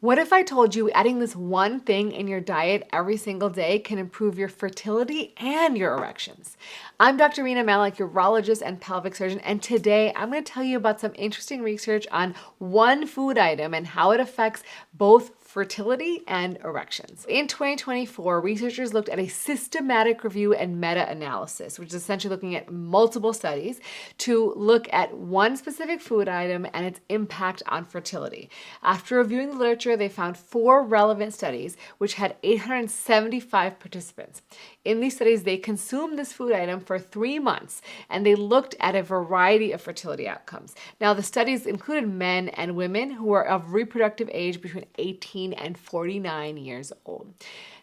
What if I told you adding this one thing in your diet every single day can improve your fertility and your erections? I'm Dr. Rena Malik, urologist and pelvic surgeon, and today I'm going to tell you about some interesting research on one food item and how it affects both fertility and erections. In 2024, researchers looked at a systematic review and meta-analysis, which is essentially looking at multiple studies to look at one specific food item and its impact on fertility. After reviewing the literature, they found 4 relevant studies which had 875 participants. In these studies, they consumed this food item for 3 months and they looked at a variety of fertility outcomes. Now, the studies included men and women who were of reproductive age between 18 and 49 years old.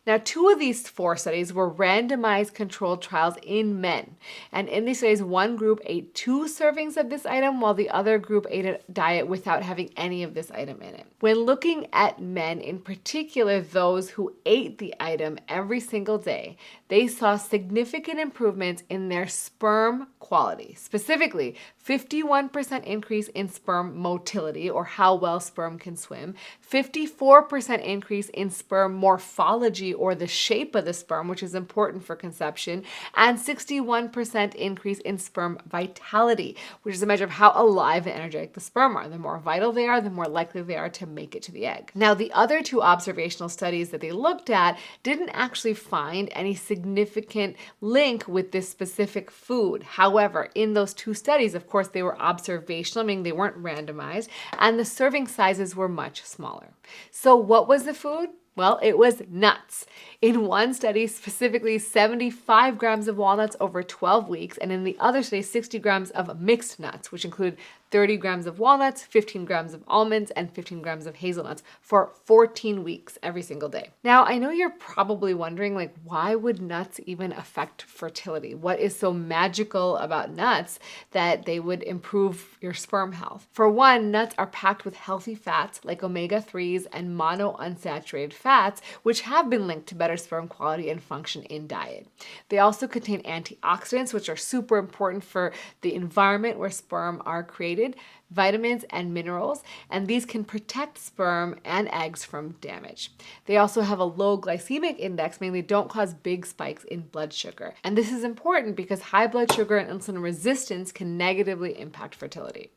Now, 2 of these 4 studies were randomized controlled trials in men. And in these studies, one group ate 2 servings of this item while the other group ate a diet without having any of this item in it. When looking at men, in particular those who ate the item every single day, they saw significant improvements in their sperm quality. Specifically, 51% increase in sperm motility, or how well sperm can swim, 54% increase in sperm morphology, or the shape of the sperm, which is important for conception, and 61% increase in sperm vitality, which is a measure of how alive and energetic the sperm are. The more vital they are, the more likely they are to make it to the egg. Now, the other 2 observational studies that they looked at didn't actually find any significant link with this specific food. However, in those 2 studies, of course, they were observational, meaning they weren't randomized, and the serving sizes were much smaller. So what was the food? Well, it was nuts. In one study, specifically 75 grams of walnuts over 12 weeks, and in the other study, 60 grams of mixed nuts, which include 30 grams of walnuts, 15 grams of almonds, and 15 grams of hazelnuts for 14 weeks every single day. Now, I know you're probably wondering, why would nuts even affect fertility? What is so magical about nuts that they would improve your sperm health? For one, nuts are packed with healthy fats like omega-3s and monounsaturated fats, which have been linked to better sperm quality and function in diet. They also contain antioxidants, which are super important for the environment where sperm are created, vitamins and minerals, and these can protect sperm and eggs from damage. They also have a low glycemic index, meaning they don't cause big spikes in blood sugar. And this is important because high blood sugar and insulin resistance can negatively impact fertility.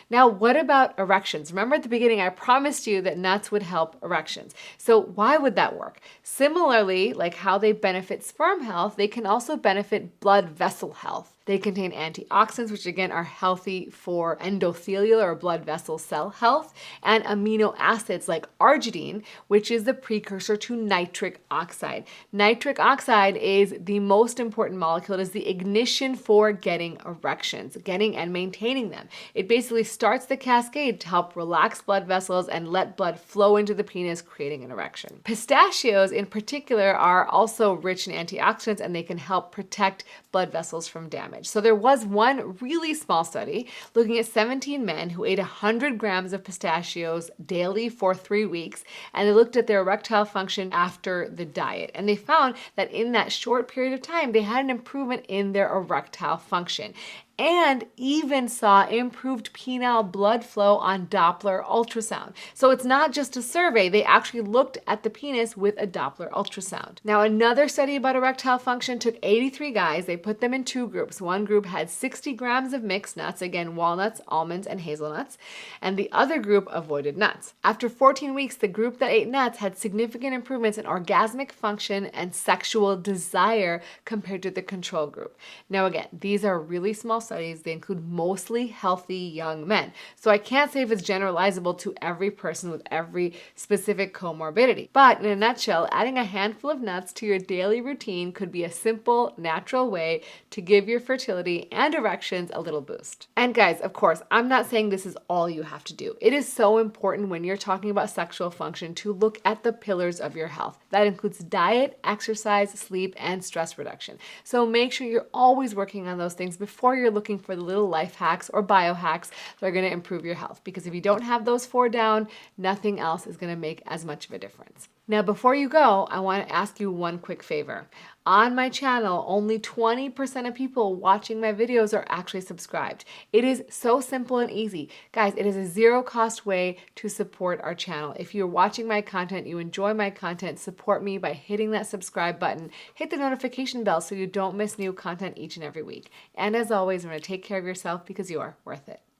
Now, what about erections? Remember at the beginning, I promised you that nuts would help erections. So why would that work? Similarly, like how they benefit sperm health, they can also benefit blood vessel health. They contain antioxidants, which again are healthy for endothelial or blood vessel cell health, and amino acids like arginine, which is the precursor to nitric oxide. Nitric oxide is the most important molecule. It is the ignition for getting erections, getting and maintaining them. It basically starts the cascade to help relax blood vessels and let blood flow into the penis, creating an erection. Pistachios in particular are also rich in antioxidants, and they can help protect blood vessels from damage. So there was one really small study looking at 17 men who ate 100 grams of pistachios daily for 3 weeks, and they looked at their erectile function after the diet. And they found that in that short period of time, they had an improvement in their erectile function, and even saw improved penile blood flow on Doppler ultrasound. So it's not just a survey, they actually looked at the penis with a Doppler ultrasound. Now, another study about erectile function took 83 guys, they put them in 2 groups. One group had 60 grams of mixed nuts, again, walnuts, almonds, and hazelnuts, and the other group avoided nuts. After 14 weeks, the group that ate nuts had significant improvements in orgasmic function and sexual desire compared to the control group. Now, again, these are really small studies. They include mostly healthy young men. So I can't say if it's generalizable to every person with every specific comorbidity. But in a nutshell, adding a handful of nuts to your daily routine could be a simple, natural way to give your fertility and erections a little boost. And guys, of course, I'm not saying this is all you have to do. It is so important when you're talking about sexual function to look at the pillars of your health. That includes diet, exercise, sleep, and stress reduction. So make sure you're always working on those things before you're looking for the little life hacks or biohacks that are going to improve your health. Because if you don't have those 4 down, nothing else is going to make as much of a difference. Now, before you go, I want to ask you one quick favor. On my channel, only 20% of people watching my videos are actually subscribed. It is so simple and easy. Guys, it is a zero cost way to support our channel. If you're watching my content, you enjoy my content, support me by hitting that subscribe button. Hit the notification bell so you don't miss new content each and every week. And as always, remember to take care of yourself because you are worth it.